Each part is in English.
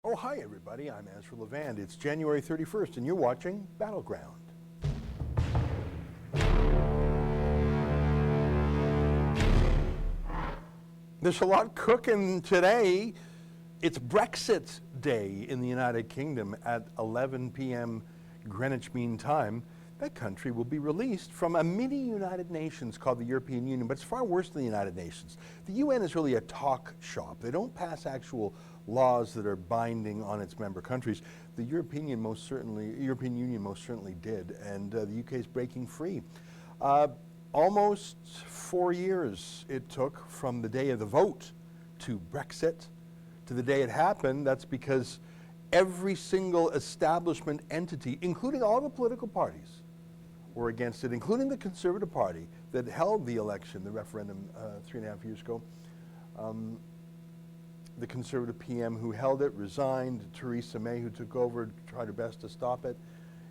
Oh, hi everybody, I'm Ezra Levant. It's January 31st and you're watching Battleground. There's a lot cooking today. It's Brexit Day in the United Kingdom at 11 p.m. Greenwich Mean Time. That country will be released from a mini United Nations called the European Union, but it's far worse than the United Nations. The UN is really a talk shop. They don't pass actual laws that are binding on its member countries. The European Union most certainly did, and the UK is breaking free. Almost 4 years it took from the day of the vote to Brexit to the day it happened. That's because every single establishment entity, including all the political parties, were against it, including the Conservative Party that held the election, the referendum 3.5 years ago. The Conservative PM who held it resigned, Theresa May who took over tried her best to stop it.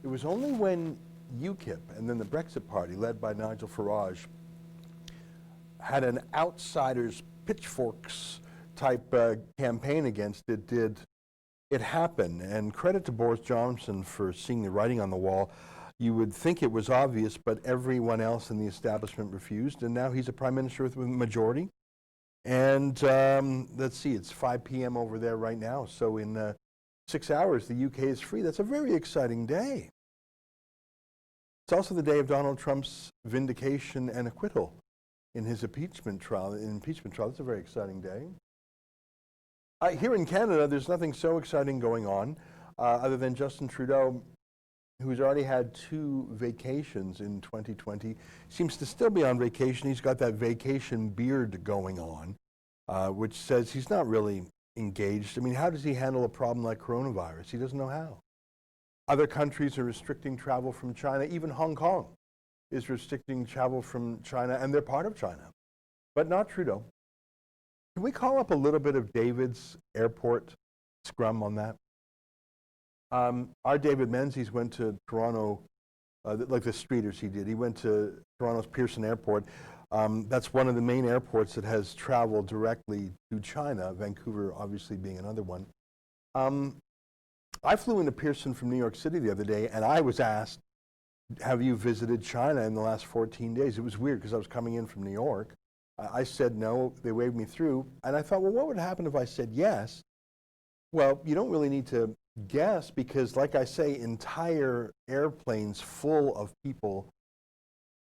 It was only when UKIP and then the Brexit Party, led by Nigel Farage, had an outsiders pitchforks type campaign against it, did it happen. And credit to Boris Johnson for seeing the writing on the wall. You would think it was obvious, but everyone else in the establishment refused, and now he's a prime minister with a majority. And let's see, it's 5 p.m. over there right now, so in 6 hours the UK is free. That's a very exciting day. It's also the day of Donald Trump's vindication and acquittal in his impeachment trial. That's a very exciting day. Here in Canada, there's nothing so exciting going on other than Justin Trudeau, who's already had 2 vacations in 2020, seems to still be on vacation. He's got that vacation beard going on, which says he's not really engaged. I mean, how does he handle a problem like coronavirus? He doesn't know how. Other countries are restricting travel from China. Even Hong Kong is restricting travel from China, and they're part of China, but not Trudeau. Can we call up a little bit of David's airport scrum on that? Our David Menzies went to Toronto, like the streeters he did. He went to Toronto's Pearson Airport. That's one of the main airports that has travel directly to China, Vancouver obviously being another one. I flew into Pearson from New York City the other day, and I was asked, have you visited China in the last 14 days? It was weird because I was coming in from New York. I said no, they waved me through, and I thought, well, what would happen if I said yes? Well, you don't really need to guess because, like I say, entire airplanes full of people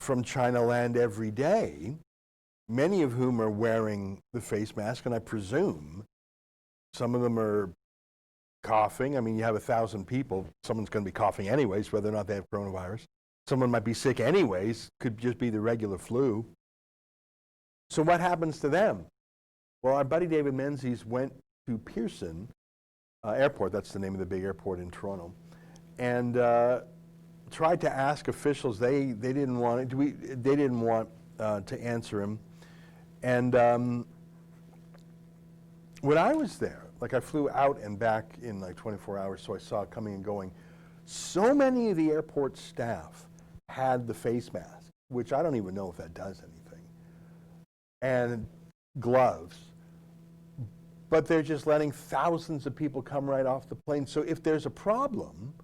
from China land every day, many of whom are wearing the face mask, and I presume some of them are coughing. I mean, you have 1,000 people, someone's going to be coughing anyways, whether or not they have coronavirus. Someone might be sick anyways, could just be the regular flu. So what happens to them? Well, our buddy David Menzies went to Pearson Airport, that's the name of the big airport in Toronto, and tried to ask officials. They didn't want to answer him. And when I was there, like I flew out and back in like 24 hours, so I saw it coming and going. So many of the airport staff had the face mask, which I don't even know if that does anything, and gloves. But they're just letting thousands of people come right off the plane. So if there's a problem,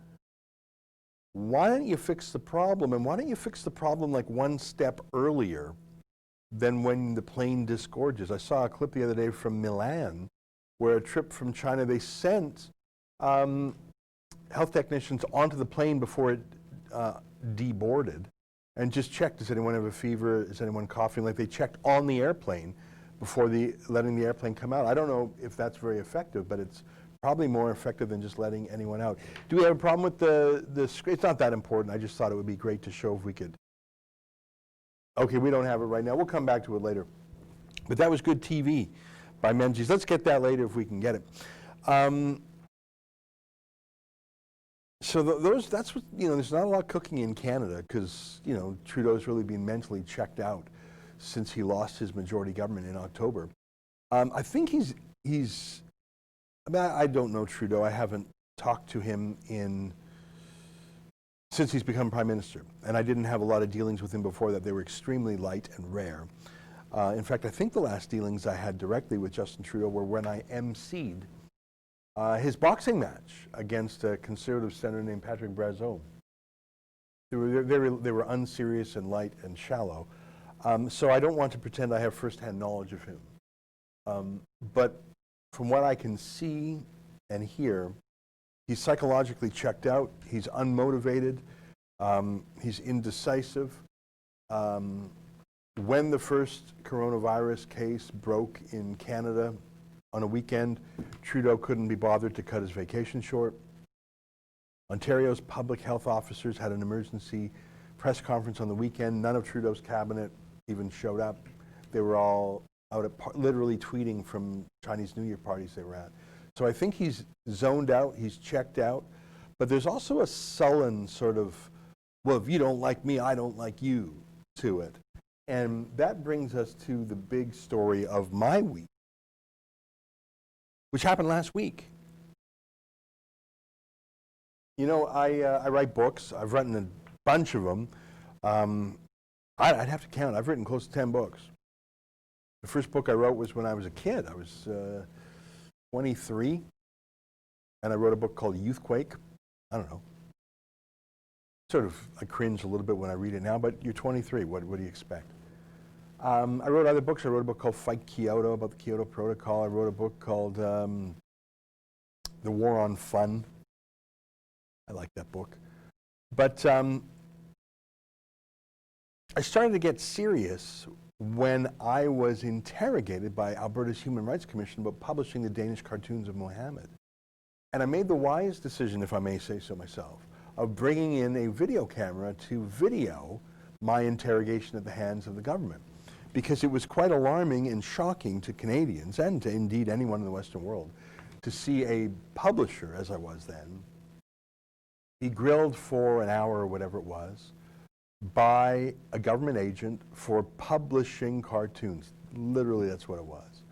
why don't you fix the problem? And why don't you fix the problem like one step earlier than when the plane disgorges? I saw a clip the other day from Milan where a trip from China, they sent health technicians onto the plane before it deboarded and just checked, does anyone have a fever? Is anyone coughing? Like they checked on the airplane before letting the airplane come out. I don't know if that's very effective, but it's probably more effective than just letting anyone out. Do we have a problem with the screen? It's not that important. I just thought it would be great to show if we could. Okay, we don't have it right now. We'll come back to it later. But that was good TV by Menzies. Let's get that later if we can get it. So that's what, there's not a lot cooking in Canada because, Trudeau's really been mentally checked out since he lost his majority government in October. I think I don't know Trudeau. I haven't talked to him since he's become prime minister. And I didn't have a lot of dealings with him before that. They were extremely light and rare. In fact, I think the last dealings I had directly with Justin Trudeau were when I emceed his boxing match against a conservative senator named Patrick Brazeau. They were unserious and light and shallow. So I don't want to pretend I have firsthand knowledge of him. But from what I can see and hear, he's psychologically checked out, he's unmotivated, he's indecisive. When the first coronavirus case broke in Canada on a weekend, Trudeau couldn't be bothered to cut his vacation short. Ontario's public health officers had an emergency press conference on the weekend. None of Trudeau's cabinet even showed up. They were all out at literally tweeting from Chinese New Year parties they were at. So I think he's zoned out, he's checked out, but there's also a sullen sort of, well, if you don't like me, I don't like you to it. And that brings us to the big story of my week, which happened last week. You know, I write books. I've written a bunch of them. I'd have to count. I've written close to 10 books. The first book I wrote was when I was a kid. I was 23, and I wrote a book called Youthquake. I don't know. Sort of, I cringe a little bit when I read it now, but you're 23. What do you expect? I wrote other books. I wrote a book called Fight Kyoto, about the Kyoto Protocol. I wrote a book called The War on Fun. I like that book. But I started to get serious when I was interrogated by Alberta's Human Rights Commission about publishing the Danish cartoons of Mohammed. And I made the wise decision, if I may say so myself, of bringing in a video camera to video my interrogation at the hands of the government. Because it was quite alarming and shocking to Canadians, and to indeed anyone in the Western world, to see a publisher, as I was then, be grilled for an hour or whatever it was by a government agent for publishing cartoons. Literally, that's what it was.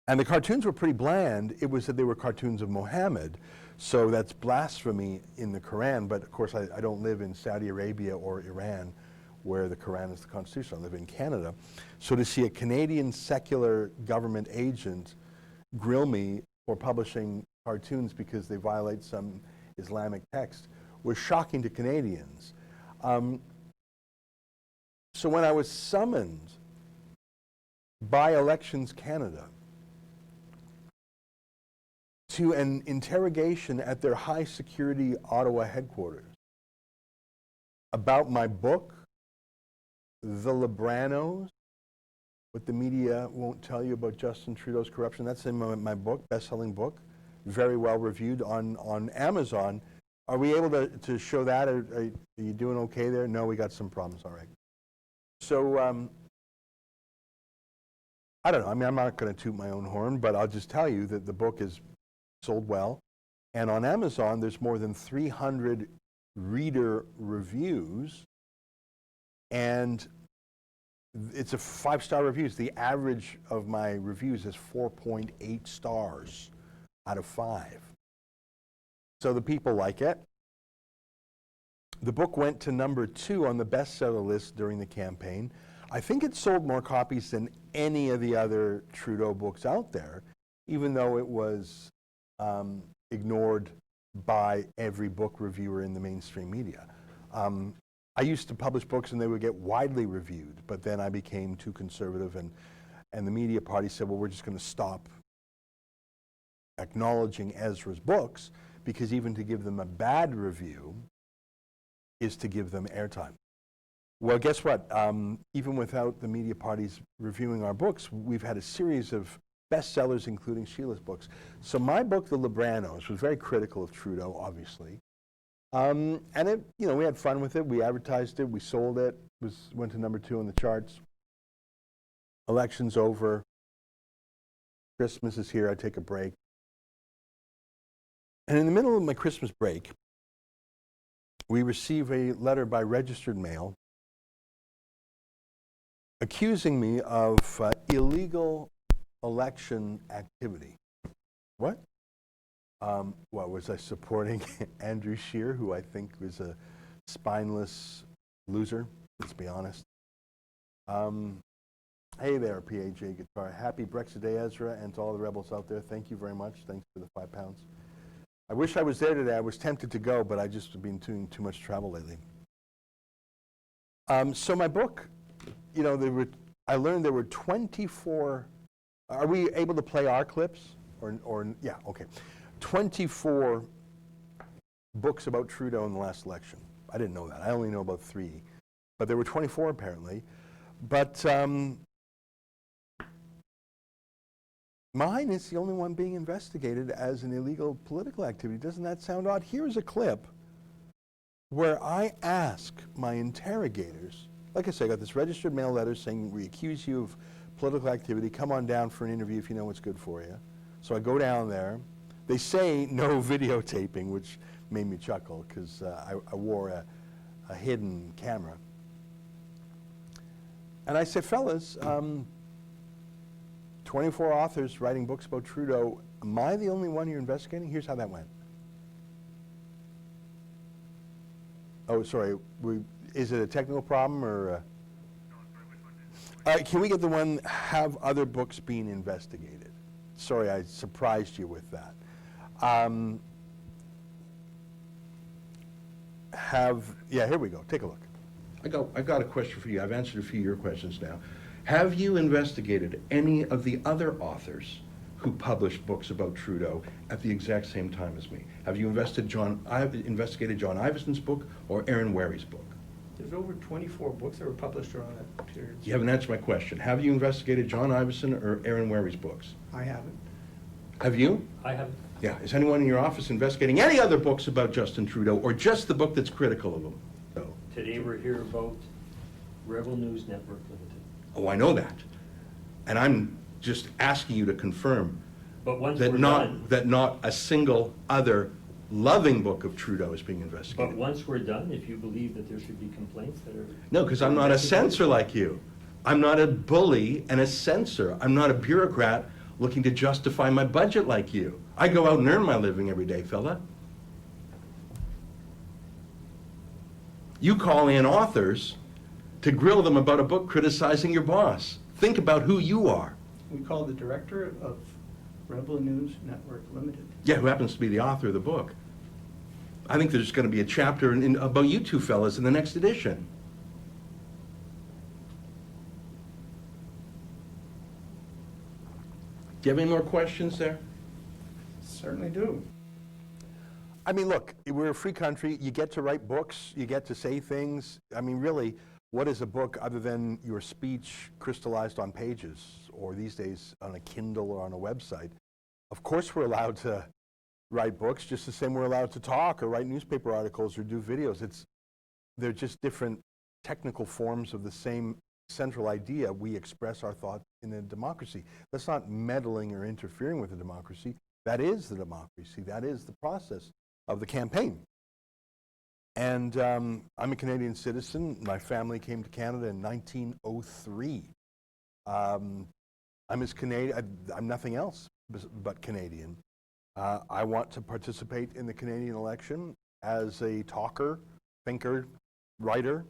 And the cartoons were pretty bland. It was that they were cartoons of Mohammed, so that's blasphemy in the Quran, but of course I don't live in Saudi Arabia or Iran where the Quran is the Constitution. I live in Canada. So to see a Canadian secular government agent grill me for publishing cartoons because they violate some Islamic text was shocking to Canadians. So when I was summoned by Elections Canada to an interrogation at their high security Ottawa headquarters about my book, The Libranos, what the media won't tell you about Justin Trudeau's corruption, that's in my book, best-selling book, very well reviewed on Amazon. Are we able to show that? Are you doing okay there? No, we got some problems, all right. So, I don't know, I mean, I'm not going to toot my own horn, but I'll just tell you that the book is sold well. And on Amazon, there's more than 300 reader reviews. And it's a 5-star reviews. The average of my reviews is 4.8 stars out of 5. So the people like it. The book went to number 2 on the bestseller list during the campaign. I think it sold more copies than any of the other Trudeau books out there, even though it was ignored by every book reviewer in the mainstream media. I used to publish books and they would get widely reviewed, but then I became too conservative and the media party said, well, we're just going to stop acknowledging Ezra's books because even to give them a bad review is to give them airtime. Well, guess what? Even without the media parties reviewing our books, we've had a series of bestsellers, including Sheila's books. So my book, The Libranos, was very critical of Trudeau, obviously. And it, you know, we had fun with it. We advertised it. We sold it. Went to number 2 on the charts. Election's over. Christmas is here. I take a break. And in the middle of my Christmas break, we receive a letter by registered mail accusing me of illegal election activity. What? What was I supporting? Andrew Scheer, who I think was a spineless loser, let's be honest. Hey there, PAJ Guitar. Happy Brexit Day, Ezra, and to all the rebels out there. Thank you very much. Thanks for the £5. I wish I was there today. I was tempted to go, but I just have been doing too much travel lately. So my book, you know, I learned there were 24, are we able to play our clips? Yeah, okay. 24 books about Trudeau in the last election. I didn't know that. I only know about 3. But there were 24 apparently. But mine is the only one being investigated as an illegal political activity. Doesn't that sound odd? Here's a clip where I ask my interrogators, like I said, I got this registered mail letter saying, we accuse you of political activity, come on down for an interview if you know what's good for you. So I go down there. They say no videotaping, which made me chuckle because I wore a hidden camera. And I said, fellas, 24 authors writing books about Trudeau, am I the only one you're investigating? Here's how that went. Oh, sorry, is it a technical problem or? Can we get the one, have other books being investigated? Sorry, I surprised you with that. Yeah, here we go, take a look. I've got a question for you. I've answered a few of your questions now. Have you investigated any of the other authors who published books about Trudeau at the exact same time as me? Have you investigated John Ivison's book or Aaron Wary's book? There's over 24 books that were published around that period. You haven't answered my question. Have you investigated John Ivison or Aaron Wary's books? I haven't. Have you? I haven't. Yeah. Is anyone in your office investigating any other books about Justin Trudeau or just the book that's critical of him? No. Today we're here about Rebel News Network Limited. Oh, I know that. And I'm just asking you to confirm But once that we're not done, that not a single other loving book of Trudeau is being investigated. but once we're done, if you believe that there should be complaints that are... No, because I'm not a censor like you. I'm not a bully and a censor. I'm not a bureaucrat looking to justify my budget like you. I go out and earn my living every day, fella. You call in authors to grill them about a book criticizing your boss. Think about who you are. We called the director of Rebel News Network Limited. Yeah, who happens to be the author of the book. I think there's going to be a chapter about you two fellas in the next edition. Do you have any more questions there? Certainly do. I mean, look, we're a free country. You get to write books. You get to say things. I mean, really, what is a book other than your speech crystallized on pages, or these days on a Kindle or on a website? Of course we're allowed to write books, just the same we're allowed to talk or write newspaper articles or do videos. They're just different technical forms of the same central idea. We express our thoughts in a democracy. That's not meddling or interfering with the democracy. That is the democracy. That is the process of the campaign. And I'm a Canadian citizen. My family came to Canada in 1903. I'm as Canadian, I'm nothing else but Canadian. I want to participate in the Canadian election as a talker, thinker, writer.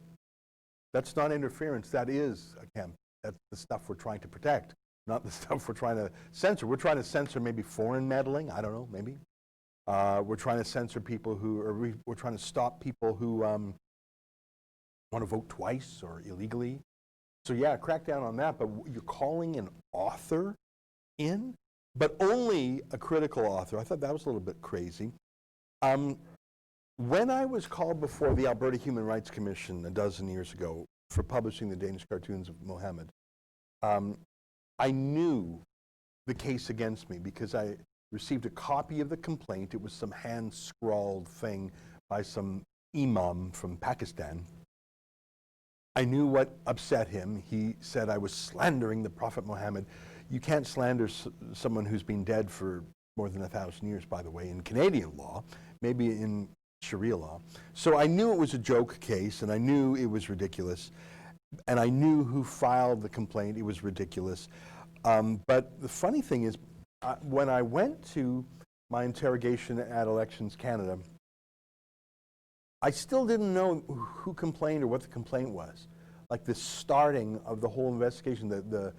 That's not interference. That is that's the stuff we're trying to protect, not the stuff we're trying to censor. We're trying to censor maybe foreign meddling. I don't know, maybe. We're trying to censor people we're trying to stop people who want to vote twice or illegally. So yeah, crack down on that, but you're calling an author in, but only a critical author. I thought that was a little bit crazy. When I was called before the Alberta Human Rights Commission a dozen years ago for publishing the Danish cartoons of Mohammed, I knew the case against me because I received a copy of the complaint. It was some hand-scrawled thing by some imam from Pakistan. I knew what upset him. He said I was slandering the Prophet Muhammad. You can't slander someone who's been dead for more than 1,000 years, by the way, in Canadian law, maybe in Sharia law. So I knew it was a joke case, and I knew it was ridiculous, and I knew who filed the complaint. It was ridiculous. But the funny thing is, when I went to my interrogation at Elections Canada, I still didn't know who complained or what the complaint was. Like the starting of the whole investigation, the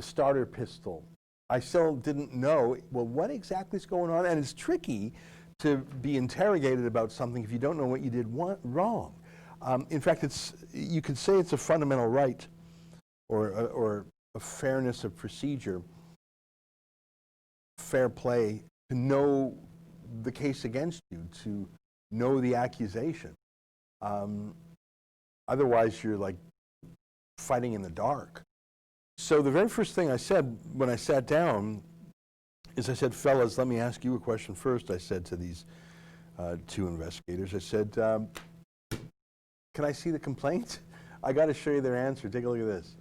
starter pistol. I still didn't know, well, what exactly is going on? And it's tricky to be interrogated about something if you don't know what you did wrong. In fact, you could say it's a fundamental right or a fairness of procedure, fair play, to know the case against you, to know the accusation. Otherwise, you're like fighting in the dark. So the very first thing I said when I sat down is I said, fellas, let me ask you a question first. I said to these two investigators, I said, can I see the complaint? I got to show you their answer. Take a look at this.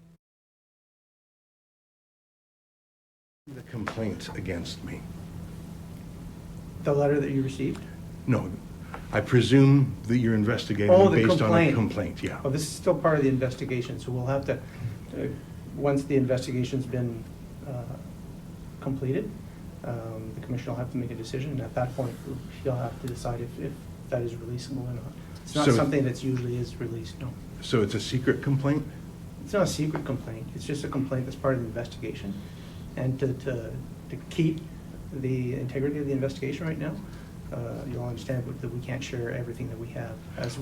The complaint against me. The letter that you received? No, I presume that you're investigating Oh, the based on a complaint. complaint, yeah. Oh, this is still part of the investigation, so we'll have to, once the investigation's been completed, the commission will have to make a decision, and at that point, he'll have to decide if that is releasable or not. It's not So- something that's usually is released, no. So it's a secret complaint? It's not a secret complaint, it's just a complaint that's part of the investigation. And to keep the integrity of the investigation right now, you'll understand that we can't share everything that we have.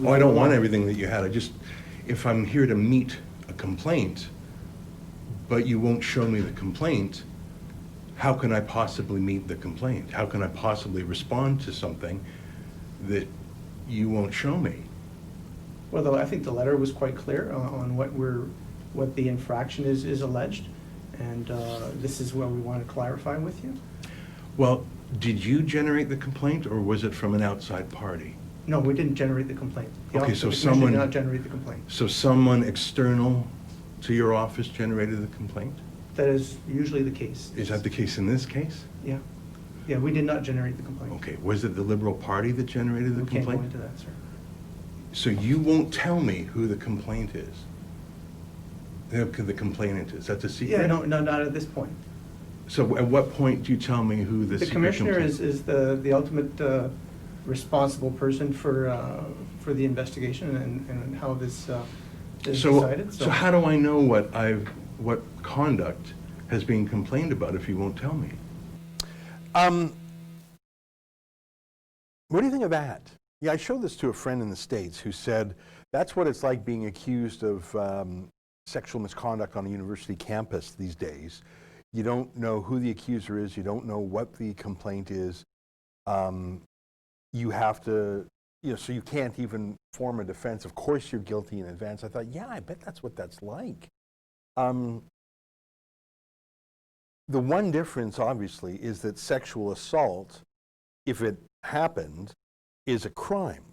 Oh, I don't want everything that you had. If I'm here to meet a complaint, but you won't show me the complaint, how can I possibly meet the complaint? How can I possibly respond to something that you won't show me? Well, though, I think the letter was quite clear on what the infraction is alleged, and this is what we want to clarify with you. Well, did you generate the complaint, or was it from an outside party? No, we didn't generate the complaint. The Okay, office so of the commission someone- did not generate the complaint. So someone external to your office generated the complaint? That is usually the case. Is that the case in this case? Yeah. Yeah, we did not generate the complaint. Okay, was it the Liberal Party that generated the We can't go complaint? into that, sir. So you won't tell me who the complaint is? The complainant is, that's a secret? Yeah, no, not at this point. So at what point do you tell me who the The secret commissioner complaint? is the ultimate responsible person for the investigation and how this is decided. So how do I know what conduct has been complained about if you won't tell me? What do you think of that? Yeah, I showed this to a friend in the States who said that's what it's like being accused of sexual misconduct on a university campus these days. You don't know who the accuser is. You don't know what the complaint is. You have to, so you can't even form a defense. Of course you're guilty in advance. I thought, yeah, I bet that's what that's like. The one difference, obviously, is that sexual assault, if it happened, is a crime.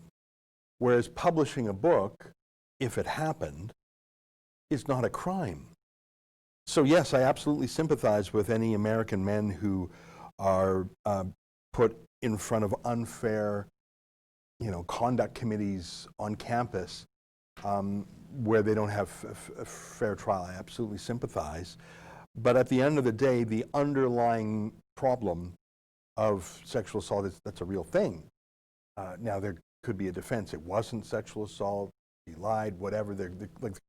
Whereas publishing a book, if it happened, is not a crime. So yes, I absolutely sympathize with any American men who are put in front of unfair, conduct committees on campus where they don't have a fair trial. I absolutely sympathize. But at the end of the day, the underlying problem of sexual assault that's a real thing. Now there could be a defense. It wasn't sexual assault. He lied. Whatever. There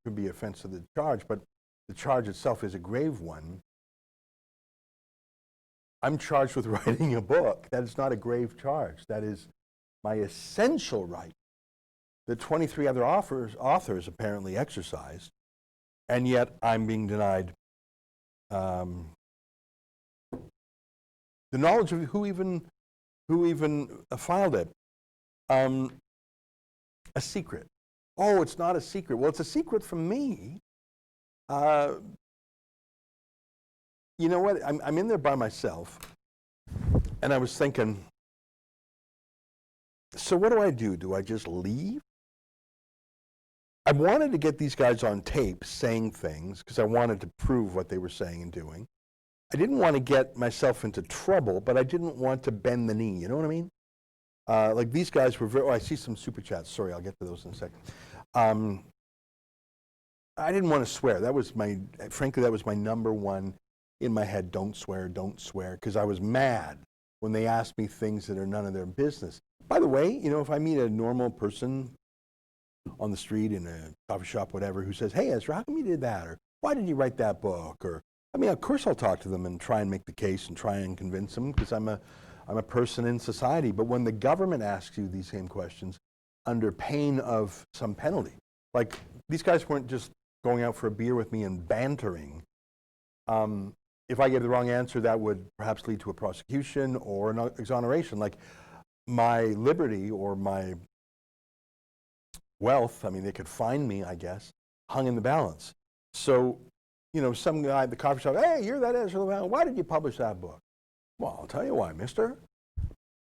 could be offense to the charge, but the charge itself is a grave one. I'm charged with writing a book. That is not a grave charge. That is my essential right that 23 other authors apparently exercised, and yet I'm being denied the knowledge of who even filed it. A secret. Oh, it's not a secret. Well, it's a secret from me. You know what? I'm in there by myself, and I was thinking, so what do? Do I just leave? I wanted to get these guys on tape saying things because I wanted to prove what they were saying and doing. I didn't want to get myself into trouble, but I didn't want to bend the knee. You know what I mean? Like these guys were very, I see some super chats. Sorry, I'll get to those in a second. I didn't want to swear. Frankly, that was my number one in my head. Don't swear, because I was mad when they asked me things that are none of their business. By the way, if I meet a normal person on the street, in a coffee shop, whatever, who says, hey, Ezra, how come you did that? Or why did you write that book? Or, of course I'll talk to them and try and make the case and try and convince them, because I'm I'm a person in society. But when the government asks you these same questions under pain of some penalty, like these guys weren't just going out for a beer with me and bantering. If I gave the wrong answer, that would perhaps lead to a prosecution or an exoneration. Like my liberty or my wealth, I mean, they could fine me, I guess, hung in the balance. So, you know, some guy at the coffee shop, hey, you're that Ezra Levant. Why did you publish that book? Well, I'll tell you why, mister.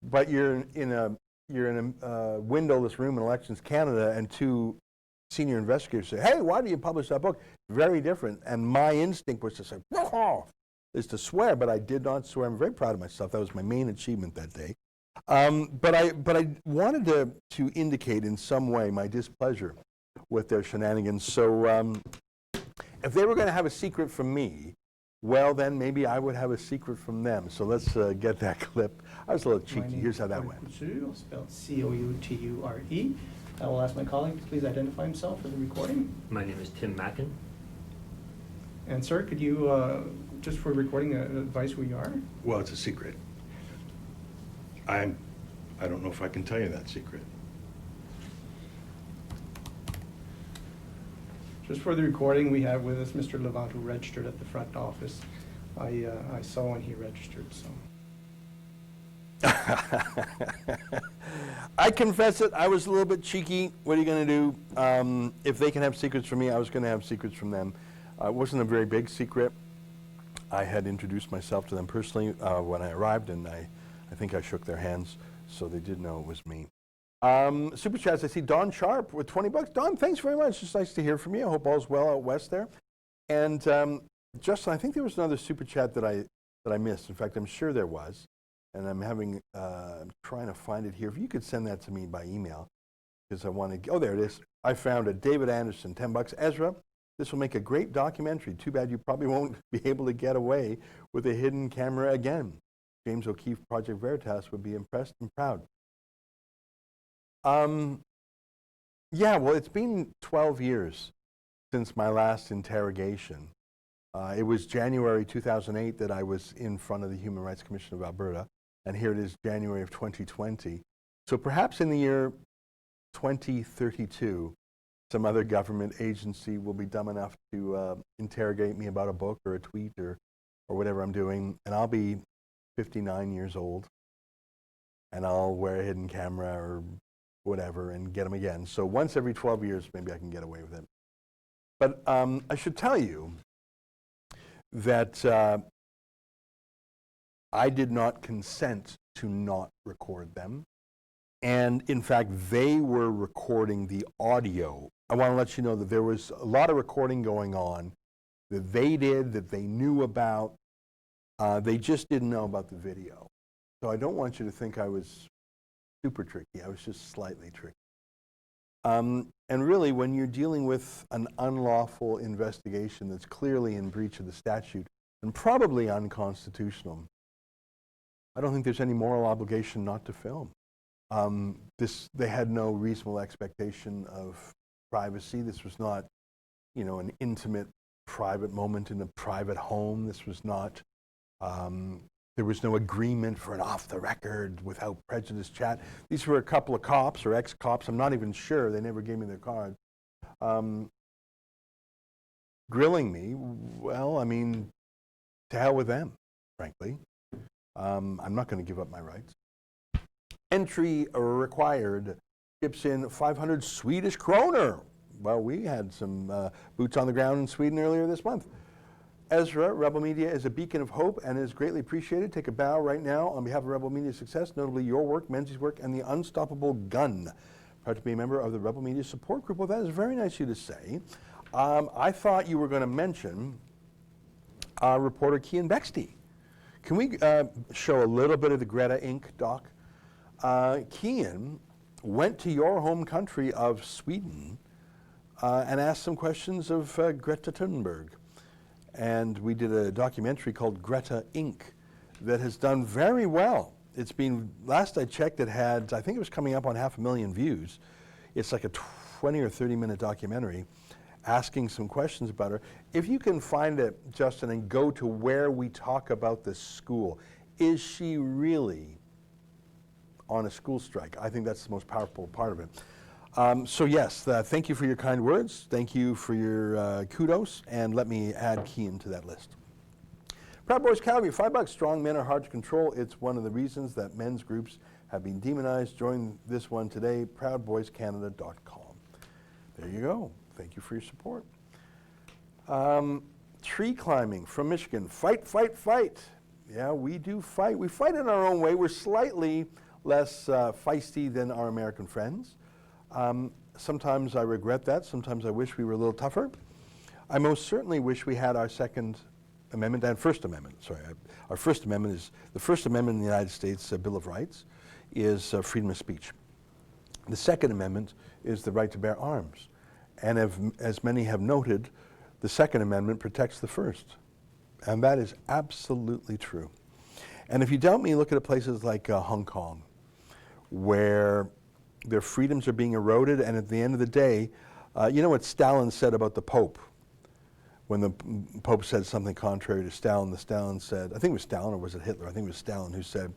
But you're in a windowless room in Elections Canada, and two senior investigators say, hey, why do you publish that book? Very different. And my instinct was to say, whoa, is to swear, but I did not swear. I'm very proud of myself. That was my main achievement that day. But I wanted to indicate in some way my displeasure with their shenanigans. So if they were going to have a secret from me, well, then maybe I would have a secret from them. So let's get that clip. I was a little cheeky. Here's how that went. Couture, spelled C-O-U-T-U-R-E. I will ask my colleague to please identify himself for the recording. My name is Tim Mackin. And sir, could you, just for recording, advise who you are? Well, it's a secret. I don't know if I can tell you that secret. Just for the recording, we have with us Mr. Levant, who registered at the front office. I saw when he registered, so. I confess it, I was a little bit cheeky. What are you going to do? If they can have secrets from me, I was going to have secrets from them. It wasn't a very big secret. I had introduced myself to them personally when I arrived, and I think I shook their hands, so they did know it was me. Super chats, I see Don Sharp with $20. Don, thanks very much. It's nice to hear from you. I hope all's well out west there. And Justin, I think there was another super chat that I missed. In fact, I'm sure there was. And I'm trying to find it here. If you could send that to me by email, because I want to, oh, there it is. I found it. David Anderson, $10. Ezra, this will make a great documentary. Too bad you probably won't be able to get away with a hidden camera again. James O'Keefe, Project Veritas, would be impressed and proud. Yeah, well, it's been 12 years since my last interrogation. It was January 2008 that I was in front of the Human Rights Commission of Alberta, and here it is January of 2020. So perhaps in the year 2032, some other government agency will be dumb enough to interrogate me about a book or a tweet or whatever I'm doing, and I'll be 59 years old, and I'll wear a hidden camera or whatever and get them again. So once every 12 years, maybe I can get away with it. But I should tell you that I did not consent to not record them. And in fact, they were recording the audio. I want to let you know that there was a lot of recording going on that they did, that they knew about. They just didn't know about the video. So I don't want you to think I was super tricky. I was just slightly tricky. And really, when you're dealing with an unlawful investigation that's clearly in breach of the statute and probably unconstitutional, I don't think there's any moral obligation not to film. They had no reasonable expectation of privacy. This was not, you know, an intimate, private moment in a private home. This was not, there was no agreement for an off-the-record, without prejudice chat. These were a couple of cops or ex-cops. I'm not even sure. They never gave me their card. Grilling me. Well, I mean, to hell with them, frankly. I'm not going to give up my rights. Entry required. Chips in 500 Swedish kroner. Well, we had some boots on the ground in Sweden earlier this month. Ezra, Rebel Media is a beacon of hope and is greatly appreciated. Take a bow right now on behalf of Rebel Media's success, notably your work, Menzies' work, and the Unstoppable Gun. Proud to be a member of the Rebel Media support group. Well, that is very nice of you to say. I thought you were going to mention reporter Kian Bexty. Can we show a little bit of the Greta Inc. doc? Kian went to your home country of Sweden and asked some questions of Greta Thunberg. And we did a documentary called Greta Inc. that has done very well. It's been, last I checked, it had, I think it was coming up on 500,000 views. It's like a 20 or 30-minute documentary asking some questions about her. If you can find it, Justin, and go to where we talk about this school, is she really on a school strike. I think that's the most powerful part of it. So yes, thank you for your kind words. Thank you for your kudos, and let me add Kean to that list. Proud Boys Calgary, $5. Strong men are hard to control. It's one of the reasons that men's groups have been demonized. Join this one today, proudboyscanada.com. There you go. Thank you for your support. Tree climbing from Michigan. Fight, fight, fight. Yeah, we do fight. We fight in our own way. We're slightly less feisty than our American friends. Sometimes I regret that. Sometimes I wish we were a little tougher. I most certainly wish we had our Second Amendment and First Amendment. Sorry, our First Amendment is, the First Amendment in the United States Bill of Rights is freedom of speech. The Second Amendment is the right to bear arms. And as many have noted, the Second Amendment protects the First. And that is absolutely true. And if you doubt me, look at places like Hong Kong, where their freedoms are being eroded, and at the end of the day, you know what Stalin said about the Pope? When the Pope said something contrary to Stalin, the Stalin said, I think it was Stalin or was it Hitler? I think it was Stalin who said,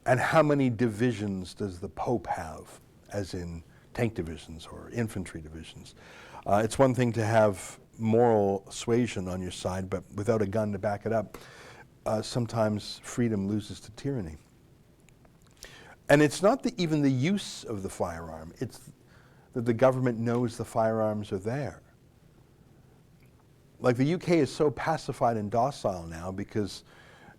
and how many divisions does the Pope have, as in tank divisions or infantry divisions? It's one thing to have moral suasion on your side, but without a gun to back it up, sometimes freedom loses to tyranny. And it's not even the use of the firearm, it's that the government knows the firearms are there. Like the UK is so pacified and docile now because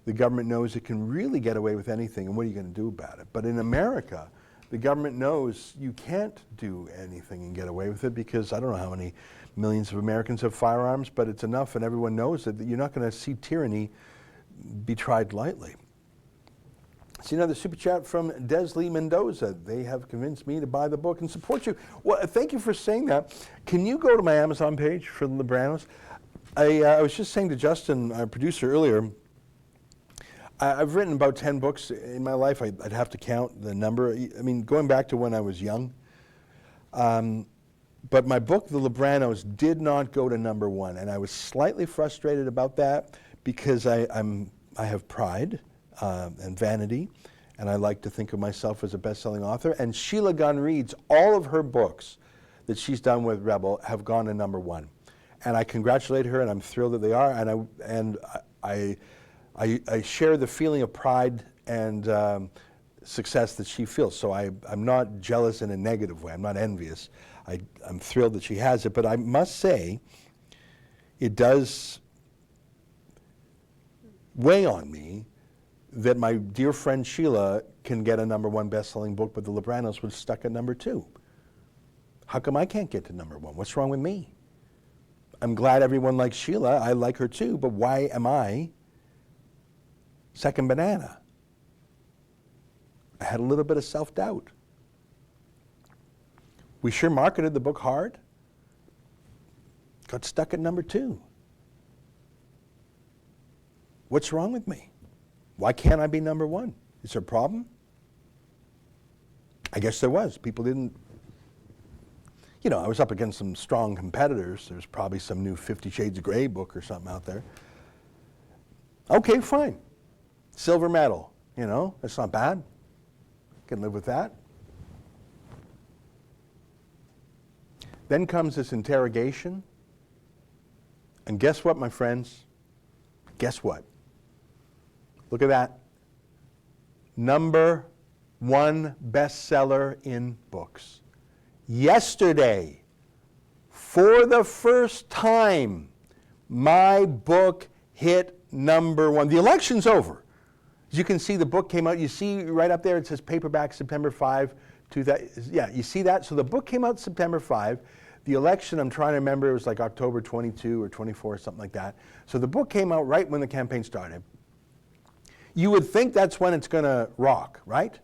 the government knows it can really get away with anything, and what are you going to do about it? But in America, the government knows you can't do anything and get away with it because I don't know how many millions of Americans have firearms, but it's enough, and everyone knows that you're not going to see tyranny be tried lightly. See another super chat from Desley Mendoza. They have convinced me to buy the book and support you. Well, thank you for saying that. Can you go to my Amazon page for the Libranos? I was just saying to Justin, our producer, earlier, I've written about 10 books in my life. I'd have to count the number. I mean, going back to when I was young. But my book, The Libranos, did not go to #1, and I was slightly frustrated about that because I have pride and vanity, and I like to think of myself as a best-selling author. And Sheila Gunn Reid's, all of her books that she's done with Rebel have gone to #1. And I congratulate her, and I'm thrilled that they are, and I share the feeling of pride and success that she feels. So I'm not jealous in a negative way. I'm not envious. I'm thrilled that she has it. But I must say, it does weigh on me that my dear friend Sheila can get a #1 best-selling book, but The Libranos was stuck at #2. How come I can't get to #1? What's wrong with me? I'm glad everyone likes Sheila. I like her too, but why am I second banana? I had a little bit of self-doubt. We sure marketed the book hard. Got stuck at #2. What's wrong with me? Why can't I be #1? Is there a problem? I guess there was. People didn't. You know, I was up against some strong competitors. There's probably some new 50 Shades of Grey book or something out there. Okay, fine. Silver medal, you know, that's not bad. Can live with that. Then comes this interrogation. And guess what, my friends? Guess what? Look at that. #1 bestseller in books. Yesterday, for the first time, my book hit #1. The election's over. As you can see, the book came out. You see right up there, it says paperback September 5, 2000. Yeah, you see that? So the book came out September 5. The election, I'm trying to remember, it was like October 22 or 24, something like that. So the book came out right when the campaign started. You would think that's when it's going to rock, right?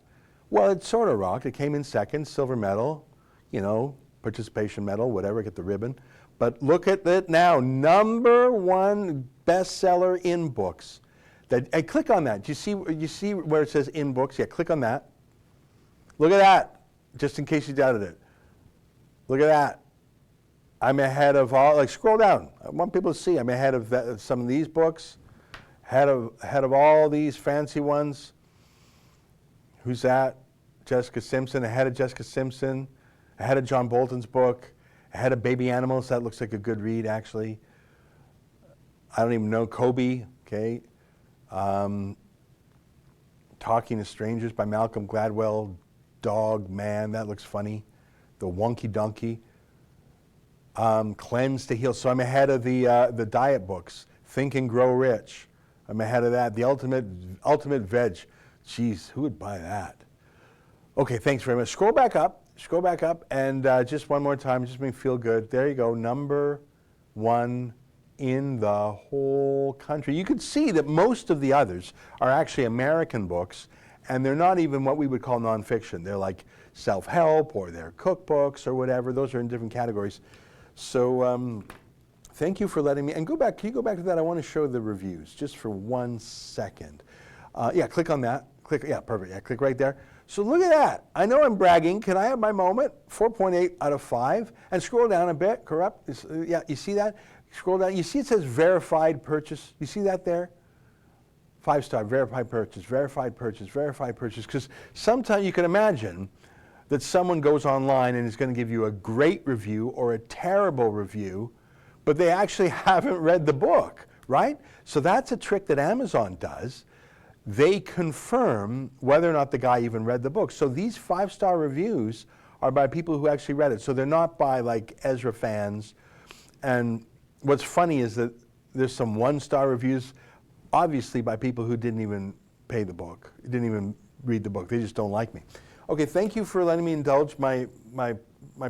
Well, it sort of rocked. It came in second, silver medal, you know, participation medal, whatever, get the ribbon. But look at it now, #1 bestseller in books. And click on that. You see where it says in books? Yeah, click on that. Look at that, just in case you doubted it. Look at that. I'm ahead of all, like scroll down. I want people to see I'm ahead of some of these books, ahead of all these fancy ones. Who's that? Jessica Simpson, ahead of Jessica Simpson, ahead of John Bolton's book, ahead of Baby Animals. That looks like a good read, actually. I don't even know. Kobe, okay. Talking to Strangers by Malcolm Gladwell. Dog, Man, that looks funny. The Wonky Donkey. Cleanse to Heal. So I'm ahead of the diet books. Think and Grow Rich. I'm ahead of that. The Ultimate Veg. Jeez, who would buy that? Okay, thanks very much. Scroll back up, and just one more time, just make me feel good. There you go, #1 in the whole country. You can see that most of the others are actually American books, and they're not even what we would call nonfiction. They're like self-help, or they're cookbooks, or whatever. Those are in different categories. So thank you for letting me, and can you go back to that? I want to show the reviews, just for 1 second. Yeah, click on that. Yeah, perfect. Yeah, click right there. So look at that. I know I'm bragging. Can I have my moment? 4.8 out of 5. And scroll down a bit. Corrupt. Yeah, you see that? Scroll down. You see it says verified purchase. You see that there? 5-star, verified purchase, verified purchase, verified purchase. Because sometimes you can imagine that someone goes online and is going to give you a great review or a terrible review, but they actually haven't read the book, right? So that's a trick that Amazon does. They confirm whether or not the guy even read the book. So these 5-star reviews are by people who actually read it. So they're not by like Ezra fans. And what's funny is that there's some 1-star reviews, obviously by people who didn't even pay the book, didn't even read the book. They just don't like me. Okay, thank you for letting me indulge my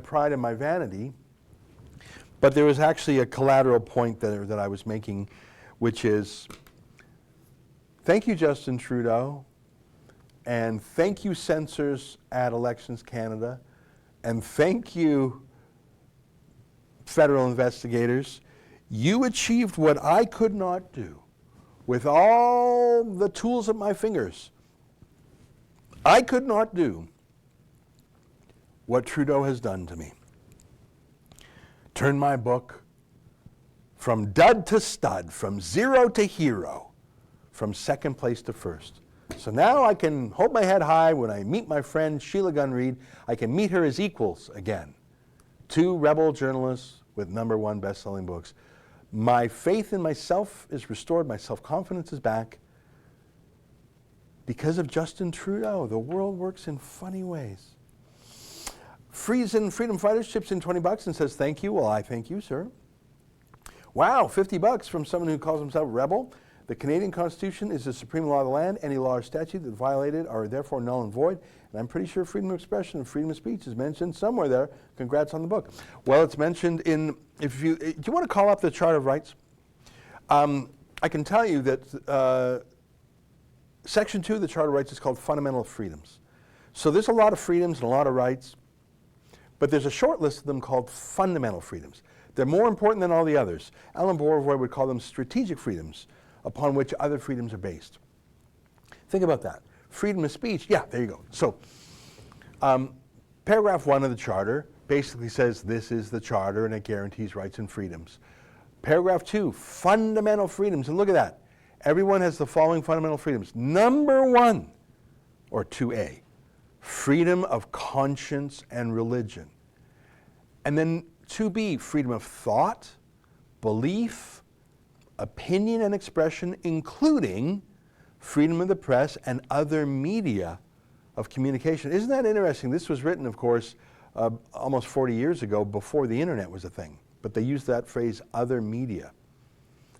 pride and my vanity. But there was actually a collateral point that I was making, which is, thank you, Justin Trudeau, and thank you, censors at Elections Canada, and thank you, federal investigators. You achieved what I could not do with all the tools at my fingers. I could not do what Trudeau has done to me. Turn my book from dud to stud, from zero to hero, from second place to first. So now I can hold my head high when I meet my friend Sheila Gunn Reid. I can meet her as equals again. 2 rebel journalists with #1 best-selling books. My faith in myself is restored. My self-confidence is back. Because of Justin Trudeau, the world works in funny ways. Freedom Fighters chips in $20 and says, thank you. Well, I thank you, sir. Wow, $50 from someone who calls himself Rebel. The Canadian Constitution is the supreme law of the land. Any law or statute that violated are therefore null and void. And I'm pretty sure freedom of expression and freedom of speech is mentioned somewhere there. Congrats on the book. Well, it's mentioned in, do you want to call up the Charter of Rights? I can tell you that Section 2 of the Charter of Rights is called Fundamental Freedoms. So there's a lot of freedoms and a lot of rights, but there's a short list of them called fundamental freedoms. They're more important than all the others. Alan Bourgeois would call them strategic freedoms, upon which other freedoms are based. Think about that. Freedom of speech, yeah, there you go. So, paragraph 1 of the Charter basically says this is the Charter and it guarantees rights and freedoms. Paragraph 2, fundamental freedoms, and look at that. Everyone has the following fundamental freedoms. #1, or 2A, freedom of conscience and religion. And then 2B, freedom of thought, belief, opinion and expression, including freedom of the press and other media of communication. Isn't that interesting? This was written, of course, almost 40 years ago, before the internet was a thing. But they used that phrase, other media.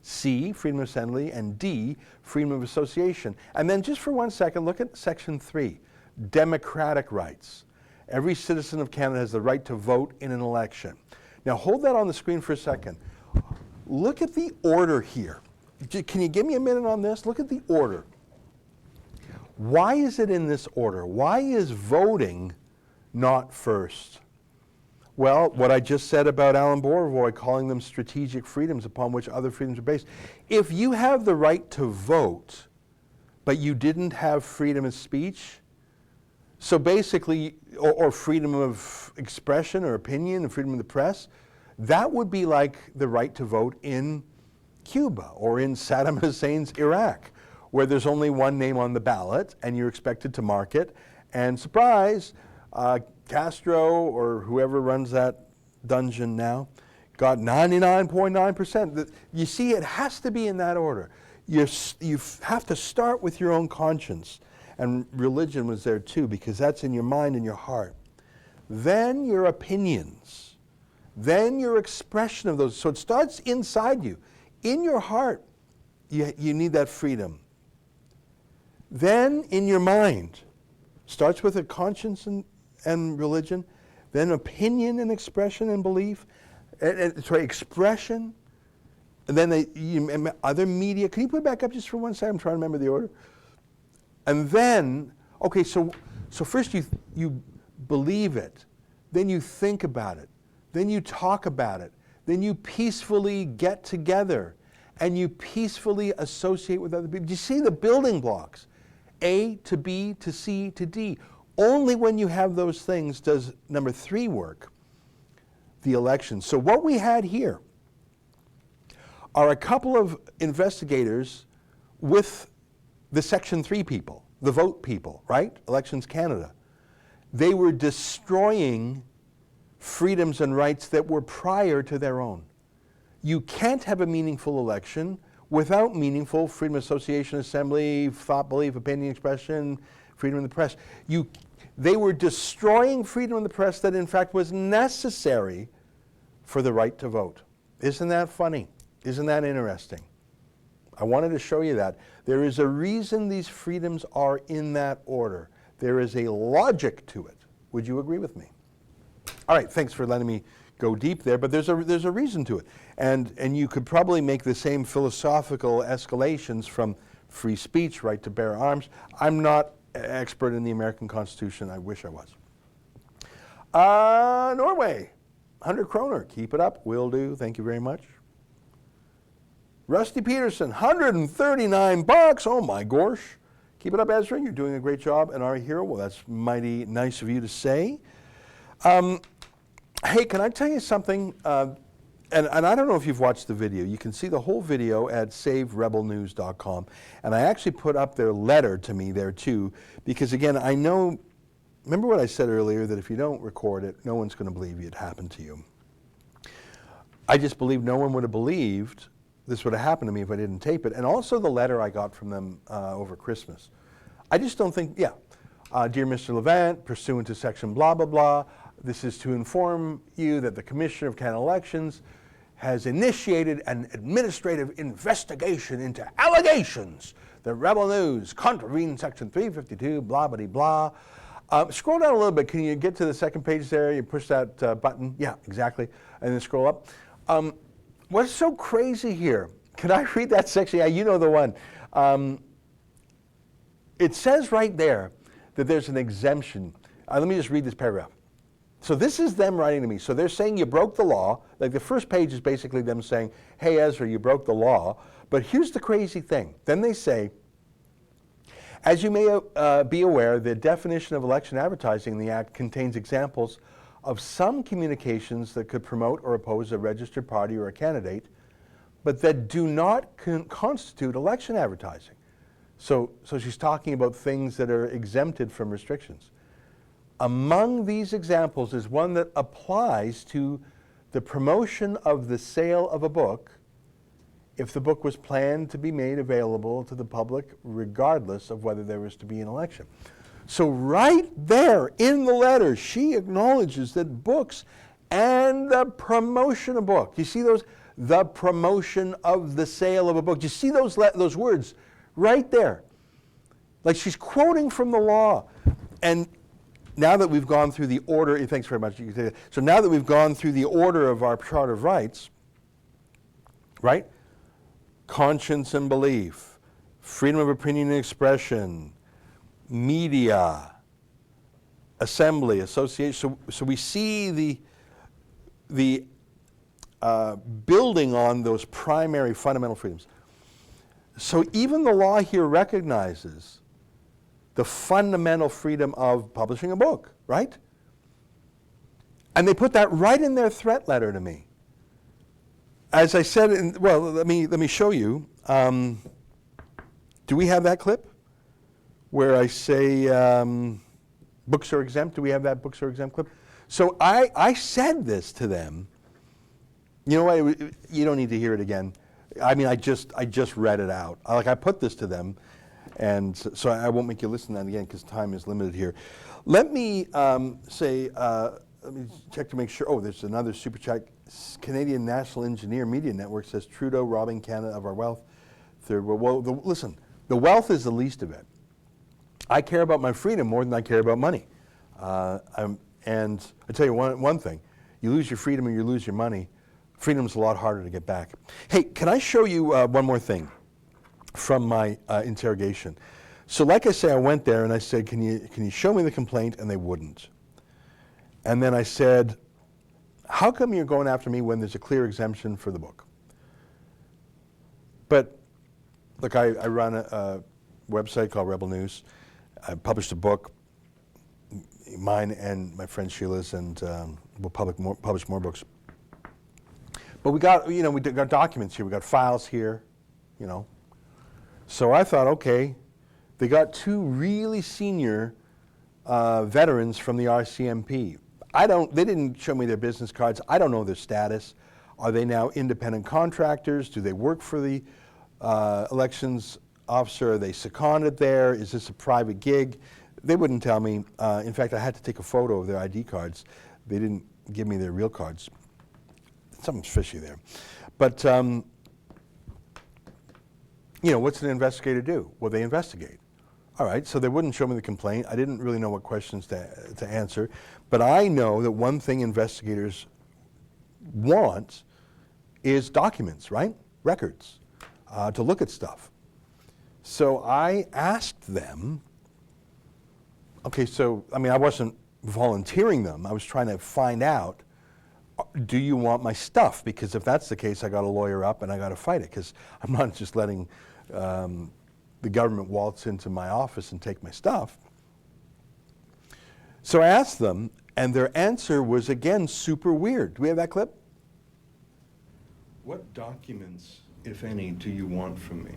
C, freedom of assembly, and D, freedom of association. And then just for 1 second, look at Section 3, democratic rights. Every citizen of Canada has the right to vote in an election. Now hold that on the screen for a second. Look at the order here. Can you give me a minute on this? Look at the order. Why is it in this order? Why is voting not first? Well, what I just said about Alan Bourgeois calling them strategic freedoms upon which other freedoms are based. If you have the right to vote, but you didn't have freedom of speech, so basically, or freedom of expression or opinion and freedom of the press, that would be like the right to vote in Cuba or in Saddam Hussein's Iraq where there's only one name on the ballot and you're expected to mark it. And surprise, Castro or whoever runs that dungeon now got 99.9%. You see, it has to be in that order. You have to start with your own conscience. And religion was there too, because that's in your mind and your heart. Then your opinions. Then your expression of those. So it starts inside you. In your heart, you need that freedom. Then in your mind, starts with a conscience and religion, then opinion and expression and belief, expression, and then other media. Can you put it back up just for 1 second? I'm trying to remember the order. And then, okay, so first you believe it, then you think about it, then you talk about it, then you peacefully get together, and you peacefully associate with other people. Do you see the building blocks? A to B to C to D. Only when you have those things does number 3 work, the election. So what we had here are a couple of investigators with the Section 3 people, the vote people, right? Elections Canada. They were destroying freedoms and rights that were prior to their own. You can't have a meaningful election without meaningful freedom of association, assembly, thought, belief, opinion, expression, freedom of the press. They were destroying freedom of the press that in fact was necessary for the right to vote. Isn't that funny? Isn't that interesting? I wanted to show you that. There is a reason these freedoms are in that order. There is a logic to it. Would you agree with me? All right, thanks for letting me go deep there, but there's a reason to it. And you could probably make the same philosophical escalations from free speech, right to bear arms. I'm not an expert in the American Constitution. I wish I was. Norway, 100 kroner. Keep it up. Will do. Thank you very much. Rusty Peterson, 139 bucks. Oh my gosh. Keep it up, Ezra. You're doing a great job. And our hero, well, that's mighty nice of you to say. Hey, can I tell you something? And I don't know if you've watched the video. You can see the whole video at saverebelnews.com. And I actually put up their letter to me there too, because again, I know, remember what I said earlier, that if you don't record it, no one's going to believe it happened to you. I just believe no one would have believed this would have happened to me if I didn't tape it. And also the letter I got from them over Christmas. I just don't think, Dear Mr. Levant, pursuant to section blah, blah, blah, this is to inform you that the Commissioner of Canada Elections has initiated an administrative investigation into allegations that Rebel News contravened section 352, blah, blah, blah. Scroll down a little bit. Can you get to the second page there? You push that button. Yeah, exactly. And then scroll up. What's so crazy here? Can I read that section? Yeah, you know the one. It says right there that there's an exemption. Let me just read this paragraph. So this is them writing to me. So they're saying you broke the law. Like the first page is basically them saying, hey, Ezra, you broke the law. But here's the crazy thing. Then they say, as you may be aware, the definition of election advertising in the Act contains examples of some communications that could promote or oppose a registered party or a candidate, but that do not constitute election advertising. So she's talking about things that are exempted from restrictions. Among these examples is one that applies to the promotion of the sale of a book if the book was planned to be made available to the public regardless of whether there was to be an election. So right there in the letter, she acknowledges that books and the promotion of book, you see those? The promotion of the sale of a book. You see those words right there? Like she's quoting from the law. And now that we've gone through the order, thanks very much. You can say that. So now that we've gone through the order of our Charter of Rights, right? Conscience and belief, freedom of opinion and expression, media, assembly, association. So we see the building on those primary fundamental freedoms. So even the law here recognizes the fundamental freedom of publishing a book, right? And they put that right in their threat letter to me. As I said, let me show you. To Do we have that clip where I say books are exempt? Do we have that books are exempt clip? So I said this to them. You know what? You don't need to hear it again. I mean, I just read it out. I put this to them, and so I won't make you listen to that again because time is limited here. Let me let me check to make sure. Oh, there's another super chat. Canadian National Engineer Media Network says Trudeau robbing Canada of our wealth. Third world. Well, listen, the wealth is the least of it. I care about my freedom more than I care about money. And I tell you one thing: you lose your freedom or you lose your money. Freedom's a lot harder to get back. Hey, can I show you one more thing from my interrogation? So, like I say, I went there and I said, "Can you show me the complaint?" And they wouldn't. And then I said, "How come you're going after me when there's a clear exemption for the book?" But look, I run a website called Rebel News. I published a book, mine and my friend Sheila's, and we'll publish more books. But we got documents here. We got files here, you know. So I thought, okay, they got two really senior veterans from the RCMP. They didn't show me their business cards. I don't know their status. Are they now independent contractors? Do they work for the elections officer? Are they seconded there? Is this a private gig? They wouldn't tell me. In fact, I had to take a photo of their ID cards. They didn't give me their real cards. Something's fishy there. But, what's an investigator do? Well, they investigate. All right, so they wouldn't show me the complaint. I didn't really know what questions to answer. But I know that one thing investigators want is documents, right? Records, to look at stuff. So I asked them, okay, so, I mean, I wasn't volunteering them. I was trying to find out, do you want my stuff? Because if that's the case, I got to lawyer up and I got to fight it, because I'm not just letting the government waltz into my office and take my stuff. So I asked them, and their answer was, again, super weird. Do we have that clip? What documents, if any, do you want from me?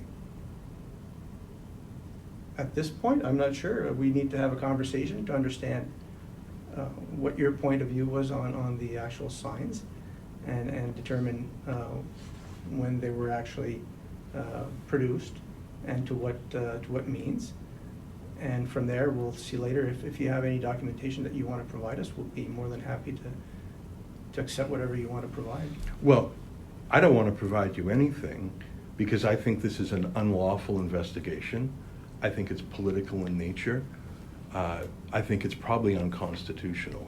At this point, I'm not sure. We need to have a conversation to understand what your point of view was on the actual signs, and determine when they were actually produced and to what means. And from there, we'll see later if you have any documentation that you want to provide us. We'll be more than happy to accept whatever you want to provide. Well, I don't want to provide you anything because I think this is an unlawful investigation. I think it's political in nature. I think it's probably unconstitutional.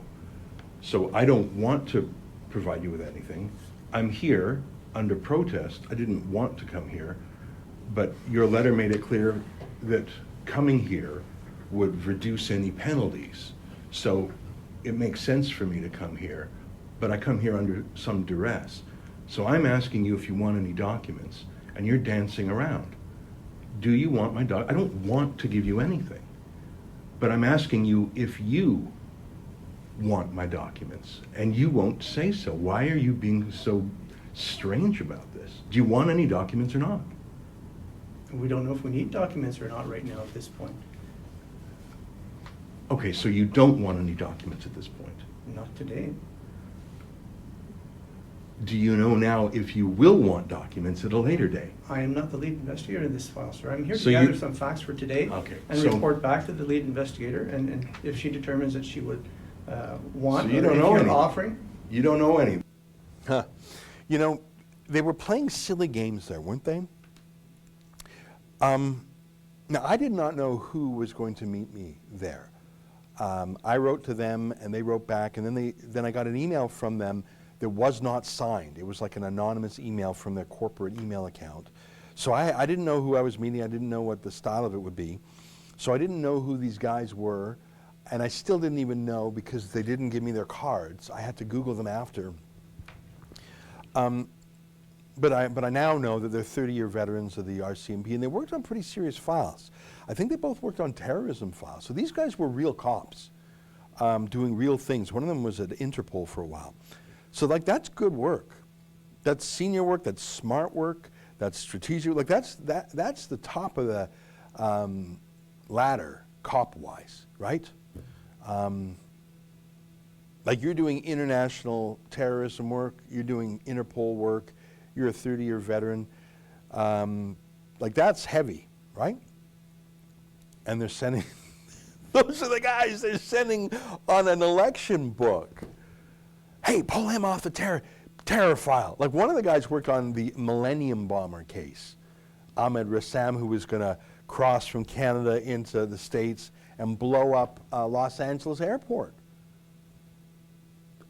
So I don't want to provide you with anything. I'm here under protest. I didn't want to come here, but your letter made it clear that coming here would reduce any penalties. So it makes sense for me to come here, but I come here under some duress. So I'm asking you if you want any documents, and you're dancing around. Do you want my I don't want to give you anything, but I'm asking you if you want my documents, and you won't say so. Why are you being so strange about this? Do you want any documents or not? We don't know if we need documents or not right now at this point. Okay, so you don't want any documents at this point. Not today. Do you know now if you will want documents at a later date? I am not the lead investigator in this file, sir. I'm here So to gather you- some facts for today, Okay, and so- report back to the lead investigator, and if she determines that she would want, So you or don't if know you're anything. offering. You don't know any. Huh. You know, they were playing silly games there, weren't they? Now, I did not know who was going to meet me there. I wrote to them, and they wrote back, and then I got an email from them that was not signed. It was like an anonymous email from their corporate email account. So I didn't know who I was meeting. I didn't know what the style of it would be. So I didn't know who these guys were, and I still didn't even know because they didn't give me their cards. I had to Google them after. But I now know that they're 30-year veterans of the RCMP, and they worked on pretty serious files. I think they both worked on terrorism files. So these guys were real cops doing real things. One of them was at Interpol for a while. So like that's good work. That's senior work. That's smart work. That's strategic. Like that's the top of ladder, cop-wise, right? Like you're doing international terrorism work, you're doing Interpol work, you're a 30-year veteran. Like that's heavy, right? And they're sending, those are the guys they're sending on an election book. Hey, pull him off the terror file. Like one of the guys worked on the Millennium Bomber case. Ahmed Rassam, who was going to cross from Canada into the States and blow up Los Angeles airport.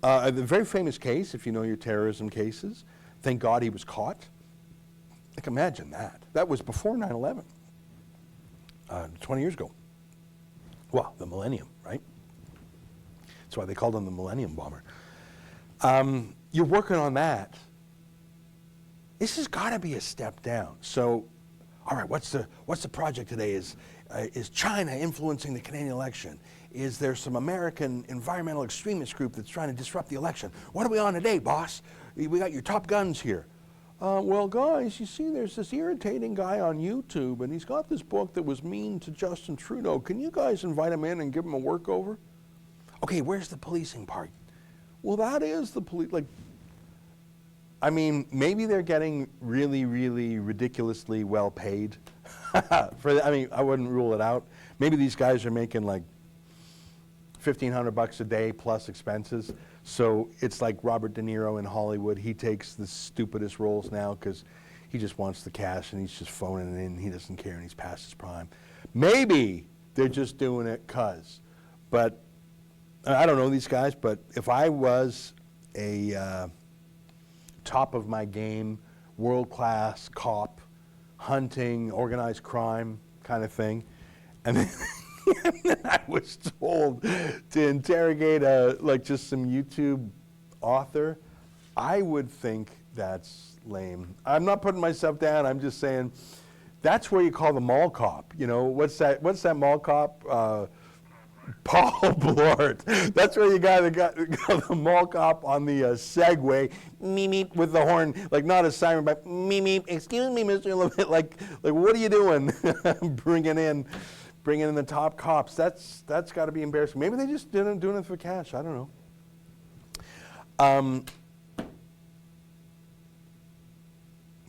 A very famous case, if you know your terrorism cases. Thank God he was caught. Like imagine that. That was before 9/11, 20 years ago. Well, the Millennium, right? That's why they called him the Millennium Bomber. You're working on that. This has got to be a step down. So, all right, what's the project today? Is China influencing the Canadian election? Is there some American environmental extremist group that's trying to disrupt the election? What are we on today, boss? We got your top guns here. Well, guys, you see, there's this irritating guy on YouTube, and he's got this book that was mean to Justin Trudeau. Can you guys invite him in and give him a workover? Okay, where's the policing part? Well, that is the police. Like, I mean, maybe they're getting really, really ridiculously well paid. I mean, I wouldn't rule it out. Maybe these guys are making like $1,500 a day plus expenses. So it's like Robert De Niro in Hollywood. He takes the stupidest roles now because he just wants the cash and he's just phoning it in. He doesn't care and he's past his prime. Maybe they're just doing it because. But I don't know these guys, but if I was a top of my game, world-class cop, hunting, organized crime kind of thing, and then, and then I was told to interrogate like just some YouTube author, I would think that's lame. I'm not putting myself down, I'm just saying that's where you call the mall cop. You know, what's that mall cop? Paul Blart. That's where you got the mall cop on the Segway, meep with the horn, like not a siren, but meep. Excuse me, Mr. Levant. Like what are you doing? bringing in the top cops. That's got to be embarrassing. Maybe they just didn't doing it for cash. I don't know.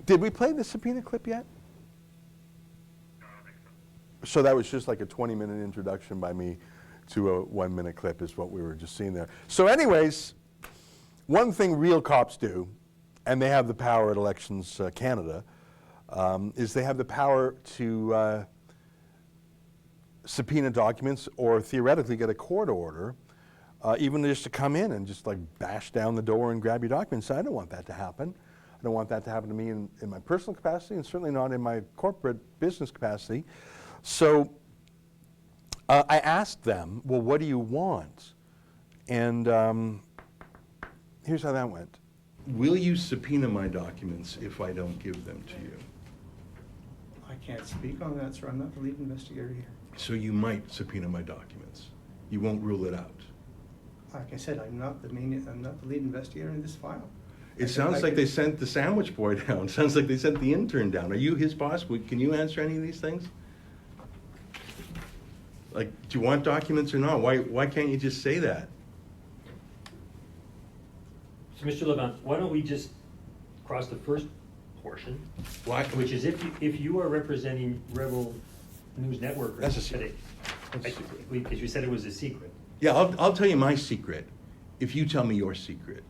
Did we play the subpoena clip yet? So that was just like a 20-minute introduction by me to a 1-minute clip is what we were just seeing there. So anyways, one thing real cops do, and they have the power at Elections Canada, is they have the power to subpoena documents or theoretically get a court order, even just to come in and just like bash down the door and grab your documents. I don't want that to happen. I don't want that to happen to me in my personal capacity and certainly not in my corporate business capacity. So I asked them, well, what do you want? And here's how that went. Will you subpoena my documents if I don't give them to you? I can't speak on that, sir. I'm not the lead investigator here. So you might subpoena my documents. You won't rule it out. Like I said, I'm not the lead investigator in this file. It sounds like they sent the sandwich boy down. It sounds like they sent the intern down. Are you his boss? Can you answer any of these things? Like, do you want documents or not? Why can't you just say that? So, Mr. Levant, why don't we just cross the first portion, Why? which is if you are representing Rebel News Network. That's a secret. Because you said it was a secret. Yeah, I'll tell you my secret if you tell me your secret.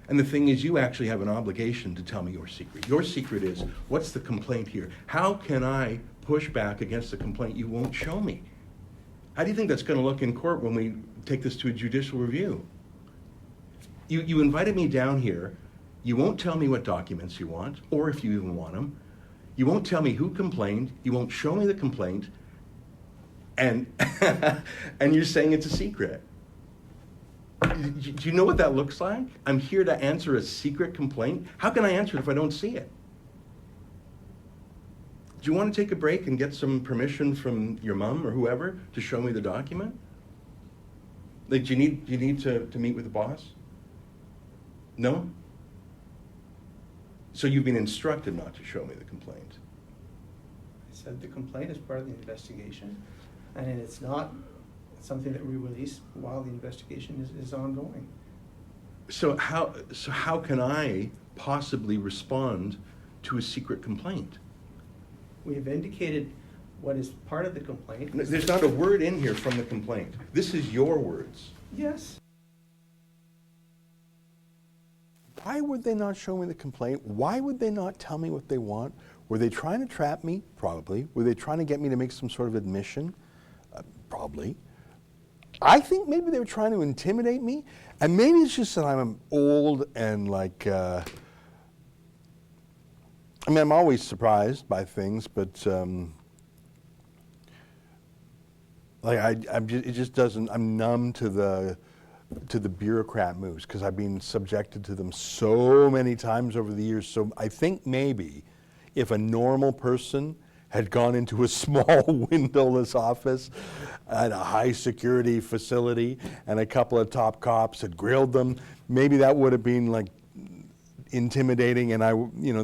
And the thing is, you actually have an obligation to tell me your secret. Your secret is, what's the complaint here? How can I push back against the complaint you won't show me? How do you think that's going to look in court when we take this to a judicial review? You invited me down here. You won't tell me what documents you want, or if you even want them. You won't tell me who complained. You won't show me the complaint. And, and you're saying it's a secret. Do you know what that looks like? I'm here to answer a secret complaint. How can I answer it if I don't see it? Do you want to take a break and get some permission from your mom or whoever to show me the document? Like, do you need to meet with the boss? No? So you've been instructed not to show me the complaint. said the complaint is part of the investigation, and it's not something that we release while the investigation is ongoing. So how can I possibly respond to a secret complaint? We have indicated what is part of the complaint. There's not a word in here from the complaint. This is your words. Yes. Why would they not show me the complaint? Why would they not tell me what they want? Were they trying to trap me? Probably. Were they trying to get me to make some sort of admission? Probably. I think maybe they were trying to intimidate me, and maybe it's just that I'm old and like, I mean, I'm always surprised by things, but like it just doesn't, I'm numb to the bureaucrat moves because I've been subjected to them so many times over the years. So I think maybe if a normal person had gone into a small windowless office at a high security facility and a couple of top cops had grilled them, maybe that would have been like intimidating, and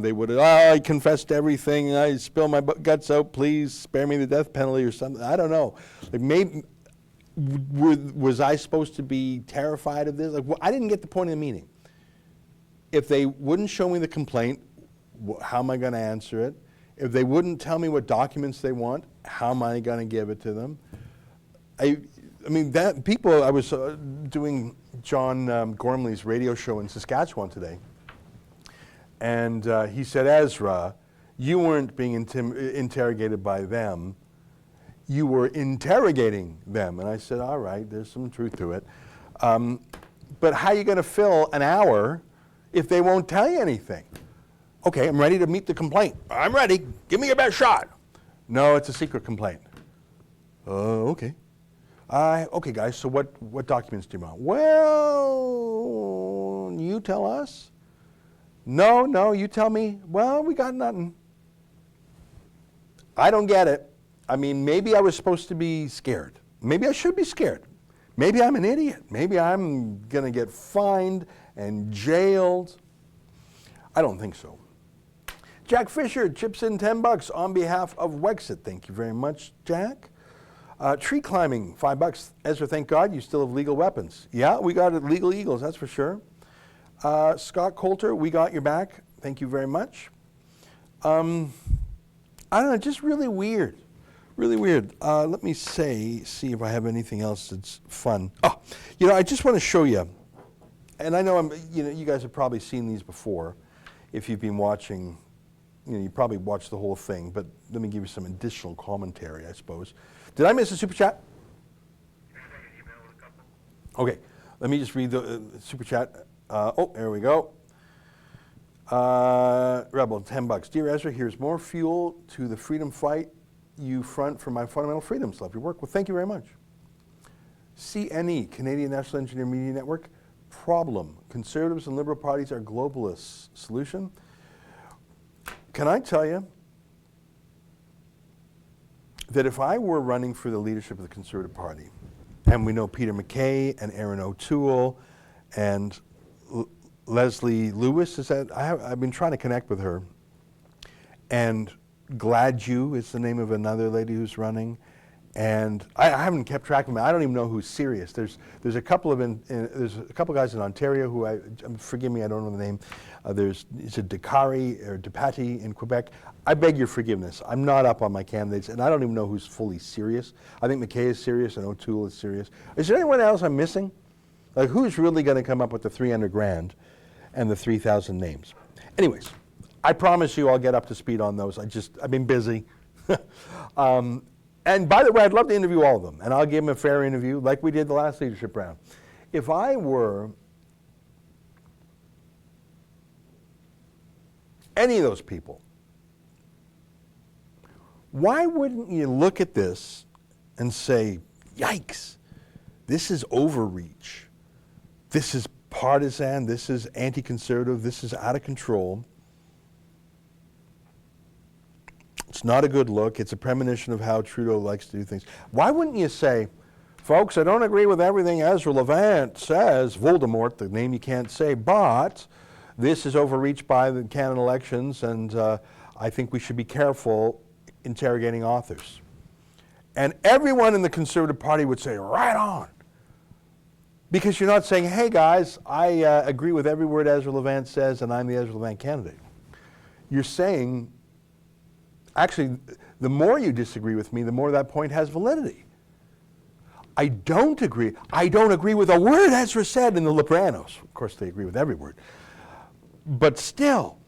they would have, I confessed everything, I spilled my guts out, please spare me the death penalty or something. I don't know. Like maybe, was I supposed to be terrified of this? Like, I didn't get the point of the meeting. If they wouldn't show me the complaint, how am I going to answer it? If they wouldn't tell me what documents they want, how am I going to give it to them? I mean, that people, I was doing John Gormley's radio show in Saskatchewan today, and he said, Ezra, you weren't being interrogated by them, you were interrogating them. And I said, all right, there's some truth to it. But how are you going to fill an hour if they won't tell you anything? Okay, I'm ready to meet the complaint. I'm ready. Give me your best shot. No, it's a secret complaint. Okay. Okay, guys, so what documents do you want? Well, you tell us. No, you tell me. Well, we got nothing. I don't get it. I mean, maybe I was supposed to be scared. Maybe I should be scared. Maybe I'm an idiot. Maybe I'm going to get fined and jailed. I don't think so. Jack Fisher chips in $10 on behalf of Wexit. Thank you very much, Jack. Tree climbing, $5. Ezra, thank God you still have legal weapons. Yeah, we got legal eagles, that's for sure. Scott Coulter, we got your back. Thank you very much. I don't know, just really weird. Really weird. Let me see if I have anything else that's fun. Oh, I just want to show you, and I know you guys have probably seen these before if you've been watching. You probably watched the whole thing, but let me give you some additional commentary, I suppose. Did I miss a super chat? Okay, let me just read the super chat. There we go. Rebel, $10. Dear Ezra, here's more fuel to the freedom fight you front for my fundamental freedoms. Love your work. Well, thank you very much. CNE, Canadian National Engineer Media Network. Problem, conservatives and liberal parties are globalists. Solution, can I tell you that if I were running for the leadership of the Conservative Party, and we know Peter MacKay and Erin O'Toole and Leslie Lewis, I've been trying to connect with her, and Gladue is the name of another lady who's running, and I haven't kept track of them. I don't even know who's serious. There's a couple of guys in Ontario who forgive me, I don't know the name. There's Dakari or Depati in Quebec. I beg your forgiveness. I'm not up on my candidates, and I don't even know who's fully serious. I think MacKay is serious and O'Toole is serious. Is there anyone else I'm missing? Like, who's really going to come up with the 300 grand and the 3,000 names? Anyways, I promise you I'll get up to speed on those. I've been busy. And by the way, I'd love to interview all of them, and I'll give them a fair interview like we did the last leadership round. If I were any of those people, why wouldn't you look at this and say, yikes, this is overreach. This is partisan, this is anti-conservative, this is out of control. It's not a good look. It's a premonition of how Trudeau likes to do things. Why wouldn't you say, folks, I don't agree with everything Ezra Levant says, Voldemort, the name you can't say, but this is overreach by the Canadian elections, and I think we should be careful interrogating authors. And everyone in the Conservative Party would say, right on. Because you're not saying, hey guys, I agree with every word Ezra Levant says and I'm the Ezra Levant candidate. You're saying, actually, the more you disagree with me, the more that point has validity. I don't agree. I don't agree with a word Ezra said in the Libranos. Of course, they agree with every word. But still,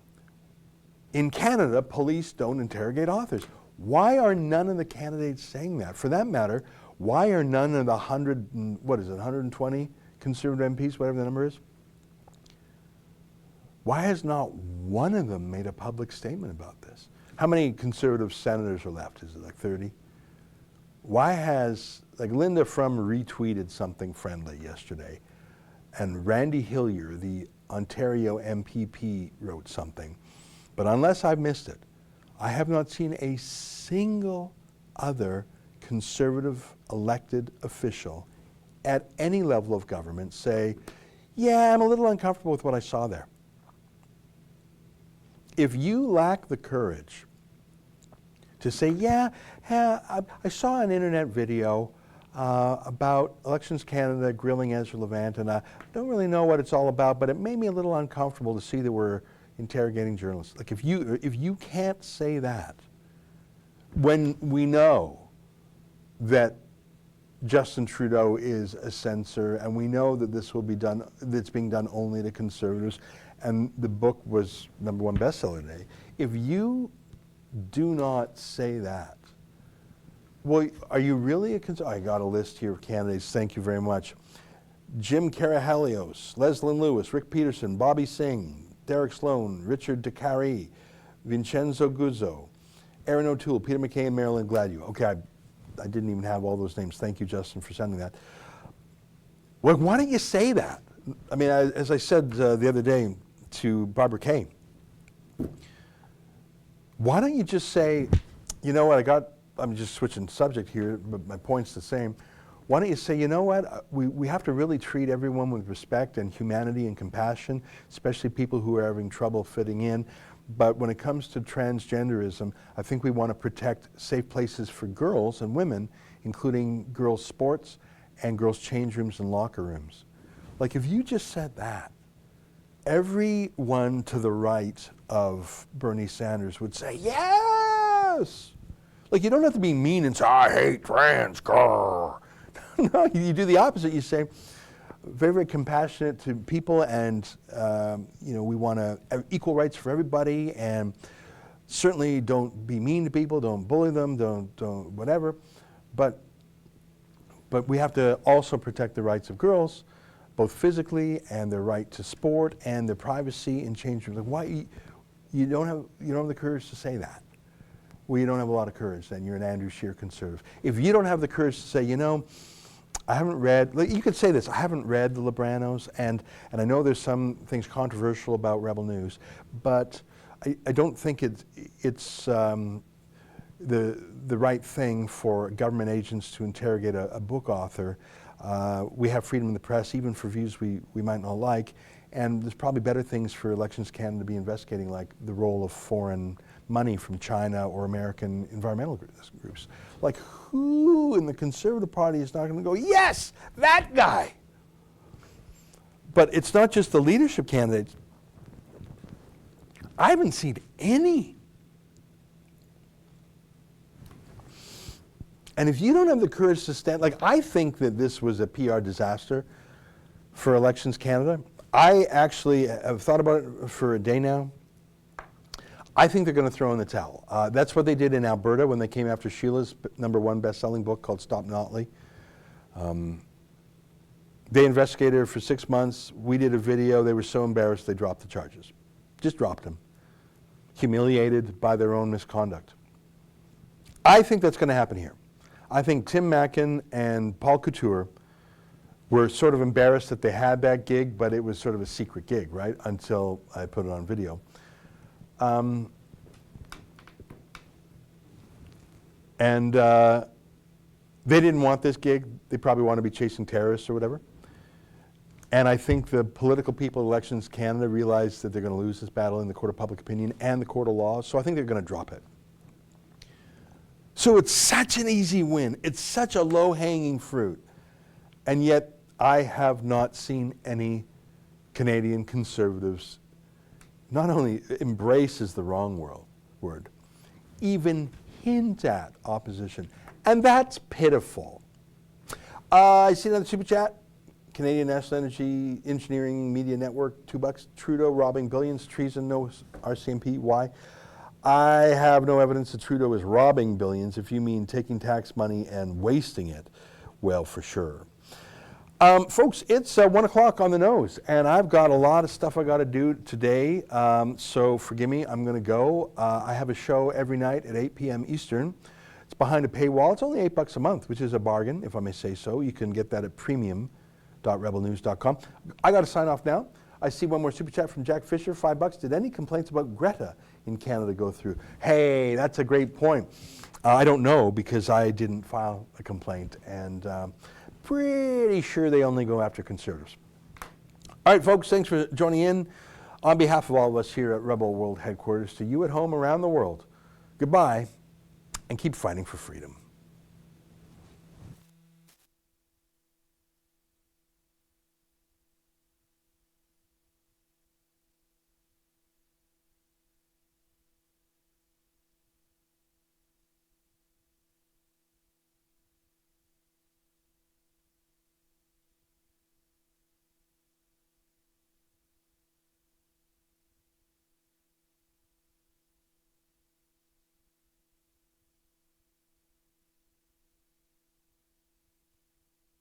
in Canada, police don't interrogate authors. Why are none of the candidates saying that? For that matter, why are none of the 120 Conservative MPs, whatever the number is? Why has not one of them made a public statement about this? How many Conservative senators are left? Is it like 30? Why has, like Linda Frum retweeted something friendly yesterday, and Randy Hillier, the Ontario MPP, wrote something. But unless I've missed it, I have not seen a single other Conservative elected official at any level of government say, yeah, I'm a little uncomfortable with what I saw there. If you lack the courage to say, yeah, I saw an internet video about Elections Canada grilling Ezra Levant, and I don't really know what it's all about, but it made me a little uncomfortable to see that we're interrogating journalists. Like if you can't say that, when we know that Justin Trudeau is a censor, and we know that this will be done, that's being done only to Conservatives, and the book was #1 bestseller today. If you do not say that, well, are you really a conservative? I got a list here of candidates. Thank you very much. Jim Karahalios, Leslyn Lewis, Rick Peterson, Bobby Singh, Derek Sloan, Richard DeCarry, Vincenzo Guzzo, Aaron O'Toole, Peter McKay, and Marilyn Gladue. Okay, I didn't even have all those names. Thank you, Justin, for sending that. Well, why don't you say that? I mean, as I said the other day to Barbara Kay, why don't you just say, you know what, I'm just switching subject here, but my point's the same. Why don't you say, you know what, we have to really treat everyone with respect and humanity and compassion, especially people who are having trouble fitting in. But when it comes to transgenderism, I think we want to protect safe places for girls and women, including girls' sports and girls' change rooms and locker rooms. Like if you just said that, everyone to the right of Bernie Sanders would say, yes! Like you don't have to be mean and say, I hate trans, grrr. No, you do the opposite. You say, very, very compassionate to people, and you know, we want to have equal rights for everybody, and certainly don't be mean to people, don't bully them, don't whatever, but we have to also protect the rights of girls, both physically and their right to sport and their privacy in change rooms. Like why you don't have the courage to say that? Well, you don't have a lot of courage. Then you're an Andrew Scheer conservative. If you don't have the courage to say, you know, I haven't read, like you could say this, I haven't read the Libranos, and I know there's some things controversial about Rebel News, but I don't think it's the right thing for government agents to interrogate a book author. We have freedom in the press, even for views we might not like, and there's probably better things for Elections Canada to be investigating, like the role of foreign money from China or American environmental groups. Like who in the Conservative Party is not going to go, yes, that guy? But it's not just the leadership candidates. I haven't seen any. And if you don't have the courage to stand, like I think that this was a PR disaster for Elections Canada. I actually have thought about it for a day now. I think they're going to throw in the towel. That's what they did in Alberta when they came after Sheila's #1 best-selling book called Stop Notley. They investigated her for 6 months. We did a video. They were so embarrassed they dropped the charges. Just dropped them. Humiliated by their own misconduct. I think that's going to happen here. I think Tim Mackin and Paul Couture were sort of embarrassed that they had that gig, but it was sort of a secret gig, right, until I put it on video. They didn't want this gig. They probably want to be chasing terrorists or whatever. And I think the political people at Elections Canada realize that they're going to lose this battle in the court of public opinion and the court of law, so I think they're going to drop it. So it's such an easy win. It's such a low-hanging fruit. And yet I have not seen any Canadian Conservatives not only embrace is the wrong word, even hint at opposition. And that's pitiful. I see another super chat. Canadian National Energy Engineering Media Network, $2. Trudeau robbing billions, treason, no RCMP. Why? I have no evidence that Trudeau is robbing billions. If you mean taking tax money and wasting it, well, for sure. Folks, it's 1 o'clock on the nose, and I've got a lot of stuff I got to do today, so forgive me, I'm going to go. I have a show every night at 8 p.m. Eastern. It's behind a paywall. It's only $8 a month, which is a bargain, if I may say so. You can get that at premium.rebelnews.com. I got to sign off now. I see one more super chat from Jack Fisher, $5. Did any complaints about Greta in Canada go through? Hey, that's a great point. I don't know because I didn't file a complaint, and pretty sure they only go after Conservatives. All right, folks, thanks for joining in. On behalf of all of us here at Rebel World Headquarters, to you at home around the world, goodbye, and keep fighting for freedom.